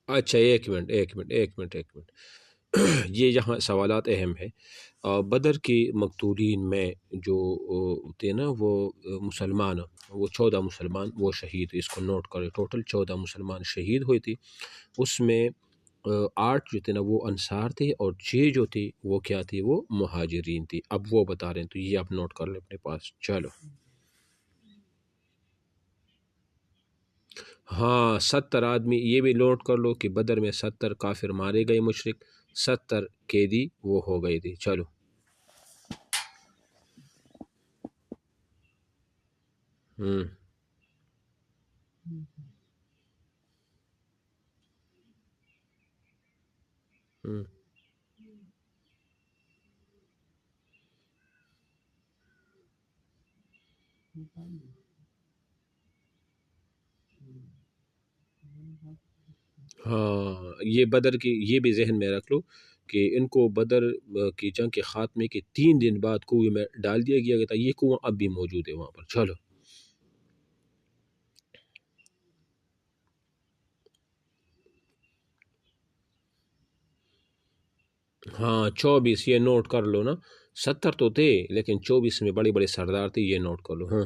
اچھا ایک منٹ یہ یہاں سوالات اہم ہے۔ بدر کی مقتولین میں جو تھے نا وہ مسلمان، وہ 14 مسلمان وہ شہید، اس کو نوٹ کرے، ٹوٹل 14 مسلمان شہید ہوئے تھے۔ اس میں 8 جو تھے نا وہ انصار تھے، اور 6 جو تھے وہ کیا تھے، وہ مہاجرین تھے۔ اب وہ بتا رہے ہیں، تو یہ آپ نوٹ کر لیں اپنے پاس۔ چلو ہاں 70 آدمی، یہ بھی نوٹ کر لو کہ بدر میں 70 کافر مارے گئے، مشرک 70 قیدی وہ ہو گئے تھے۔ چلو ہوں ہوں ہاں یہ بدر کی یہ بھی ذہن میں رکھ لو کہ ان کو بدر کی جنگ کے خاتمے کے 3 دن بعد کنویں میں ڈال دیا گیا تھا۔ یہ کنواں اب بھی موجود ہے وہاں پر۔ چلو ہاں 24 یہ نوٹ کر لو نا، 70 تو تھے لیکن 24 میں بڑے بڑے سردار تھے، یہ نوٹ کر لو۔ ہاں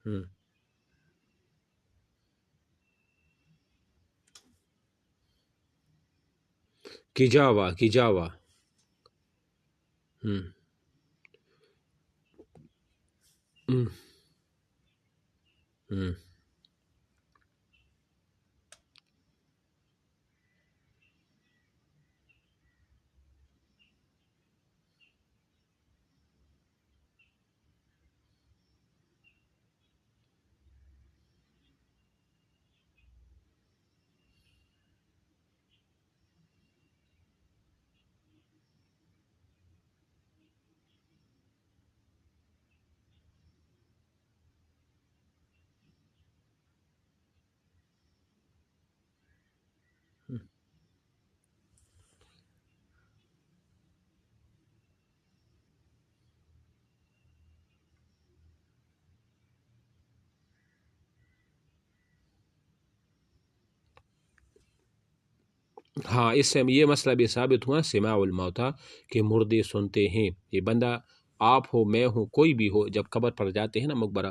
ہوں کی جاوا ہوں ہوں ہوں ہاں اس سے یہ مسئلہ بھی ثابت ہوا، سماع الموتیٰ کہ مردے سنتے ہیں۔ یہ بندہ آپ ہو، میں ہوں، کوئی بھی ہو، جب قبر پر جاتے ہیں نا مقبرہ،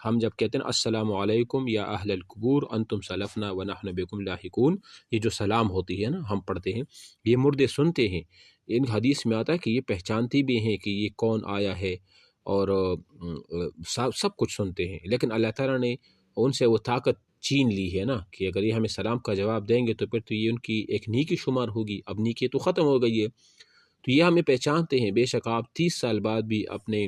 ہم جب کہتے ہیں نا السلام علیکم یا اہل القبور انتم سلفنا ونحن بكم لاحقون، یہ جو سلام ہوتی ہے نا ہم پڑھتے ہیں، یہ مردے سنتے ہیں۔ ان حدیث میں آتا ہے کہ یہ پہچانتی بھی ہیں کہ یہ کون آیا ہے، اور سب کچھ سنتے ہیں، لیکن اللہ تعالیٰ نے ان سے وہ طاقت چین لی ہے نا، کہ اگر یہ ہمیں سلام کا جواب دیں گے تو پھر تو یہ ان کی ایک نیکی شمار ہوگی، اب نیکی تو ختم ہو گئی ہے، تو یہ ہمیں پہچانتے ہیں۔ بے شک آپ 30 سال بعد بھی اپنے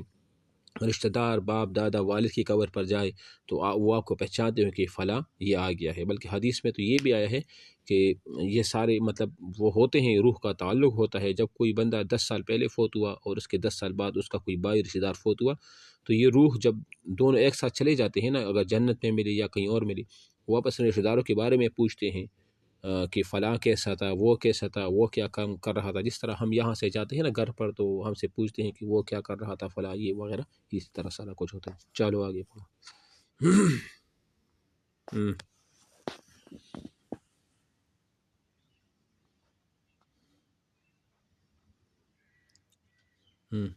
رشتہ دار، باپ دادا والد کی قبر پر جائے تو وہ آپ کو پہچانتے ہیں کہ فلاں یہ آ گیا ہے۔ بلکہ حدیث میں تو یہ بھی آیا ہے کہ یہ سارے مطلب وہ ہوتے ہیں، روح کا تعلق ہوتا ہے۔ جب کوئی بندہ 10 سال پہلے فوت ہوا اور اس کے 10 سال بعد اس کا کوئی بھائی رشتہ دار فوت ہوا، تو یہ روح جب دونوں ایک ساتھ چلے جاتے ہیں نا، اگر جنت میں ملی یا کہیں اور ملی، وہ آپس میں رشتہ داروں کے بارے میں پوچھتے ہیں کہ فلاں کیسا تھا، وہ کیسا تھا، وہ کیا کام کر رہا تھا۔ جس طرح ہم یہاں سے جاتے ہیں نا گھر پر تو ہم سے پوچھتے ہیں کہ وہ کیا کر رہا تھا فلاں، یہ وغیرہ، اس طرح سارا کچھ ہوتا ہے۔ چلو آگے پڑھو۔ ہم، ہم،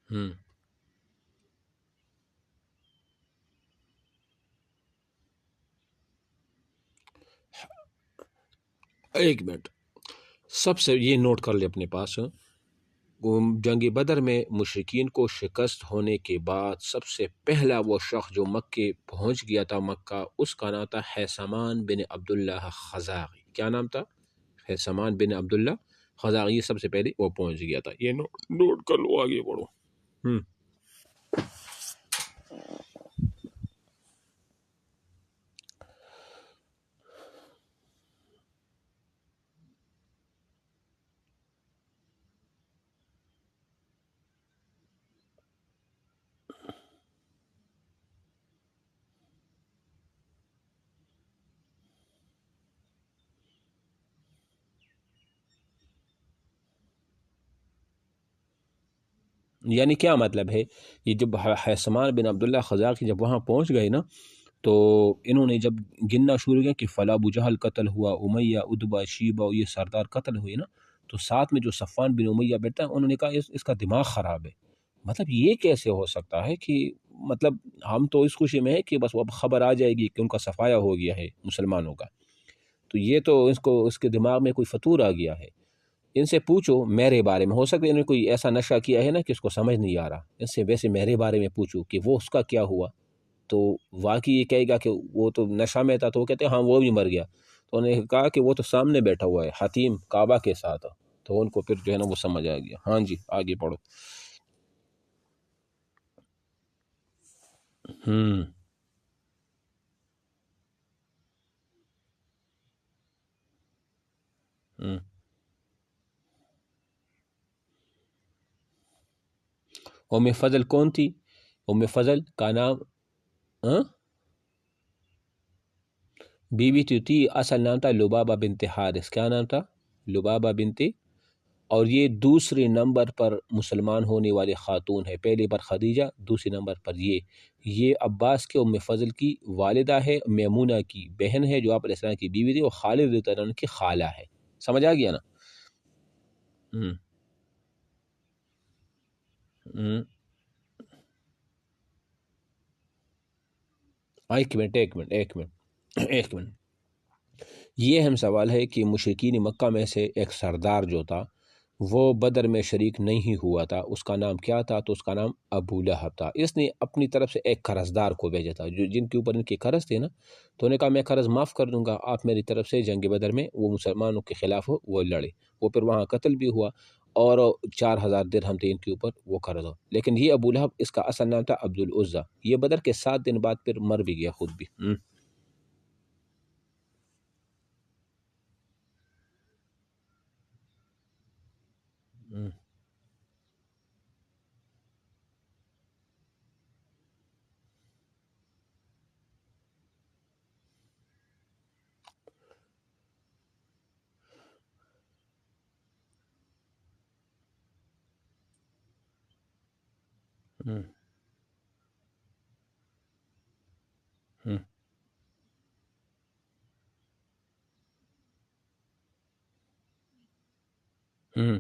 ہم۔ ایک منٹ، سب سے یہ نوٹ کر لے اپنے پاس، جنگ بدر میں مشرکین کو شکست ہونے کے بعد سب سے پہلا وہ شخص جو مکے پہنچ گیا تھا، مکہ، اس کا نام تھا حیثمان بن عبداللہ خزاعی۔ کیا نام تھا؟ حیثمان بن عبداللہ خزاعی، یہ سب سے پہلے وہ پہنچ گیا تھا۔ یہ نوٹ کر لو، آگے بڑھو۔ ہم، یعنی کیا مطلب ہے، یہ جب حیثمان بن عبداللہ خزاعی جب وہاں پہنچ گئے نا، تو انہوں نے جب گننا شروع کیا کہ فلاں ابو جہل قتل ہوا، امیہ، ادبا، شیبہ، یہ سردار قتل ہوئے نا، تو ساتھ میں جو صفوان بن امیہ بیٹھا انہوں نے کہا اس کا دماغ خراب ہے. مطلب یہ کیسے ہو سکتا ہے کہ مطلب ہم تو اس خوشی میں ہے کہ بس وہ اب خبر آ جائے گی کہ ان کا صفایا ہو گیا ہے مسلمانوں کا، تو یہ تو اس کے دماغ میں کوئی فطور آ گیا ہے. ان سے پوچھو میرے بارے میں، ہو سکتا ہے انہوں نے کوئی ایسا نشہ کیا ہے نا کہ اس کو سمجھ نہیں آ رہا، ان سے ویسے میرے بارے میں پوچھو کہ وہ اس کا کیا ہوا، تو واقعی یہ کہے گا کہ وہ تو نشہ میں تھا، تو وہ کہتے ہیں ہاں وہ بھی مر گیا. تو انہوں نے کہا کہ وہ تو سامنے بیٹھا ہوا ہے حتیم کعبہ کے ساتھ، تو ان کو پھر جو ہے نا وہ سمجھ آ گیا. ہاں جی آگے پڑھو. ہوں ہوں ام فضل کون تھی؟ ام فضل کا نام ہاں بی بی تھی، اصل نام تھا لبابہ بنت حارث. کیا نام تھا؟ لبابہ بنت. اور یہ دوسرے نمبر پر مسلمان ہونے والے خاتون ہے، پہلے پر خدیجہ، دوسرے نمبر پر یہ عباس کے ام فضل کی والدہ ہے، میمونہ کی بہن ہے جو آپ علیہ السلام کی بیوی تھی، اور خالد رضی اللہ عنہ کی خالہ ہے. سمجھ آ گیا نا؟ ہوں ہوں ایک منٹ. یہ اہم سوال ہے کہ مشرکین مکہ میں سے ایک سردار جو تھا وہ بدر میں شریک نہیں ہوا تھا، اس کا نام کیا تھا؟ تو اس کا نام ابو لہب تھا. اس نے اپنی طرف سے ایک قرضدار کو بھیجا تھا، جو جن کے اوپر ان کے قرض تھے نا، تو انہوں نے کہا میں قرض معاف کر دوں گا، آپ میری طرف سے جنگ بدر میں وہ مسلمانوں کے خلاف وہ لڑے. وہ پھر وہاں قتل بھی ہوا، اور 4000 درہم تھے ان کے اوپر وہ قرض ہو. لیکن یہ ابو لہب اس کا اصل نام تھا عبد العزیٰ. یہ بدر کے 7 دن بعد پھر مر بھی گیا خود بھی. ہوں ہوں ہوں ہوں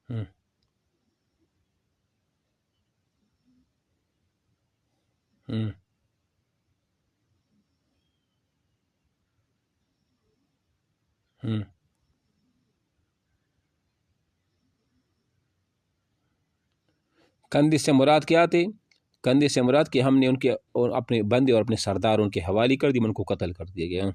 ہوں ہوں ہوں کندھی سے مراد کیا تھی؟ کندھی سے مراد کہ ہم نے ان کے اور اپنے بندے اور اپنے سردار ان کے حوالے کر دی، ان کو قتل کر دیا گیا.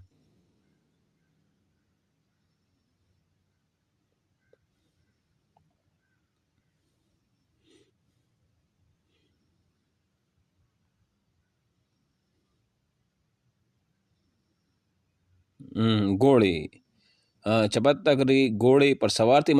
گھوڑے، چپت تک گھوڑے پر سوار تھے.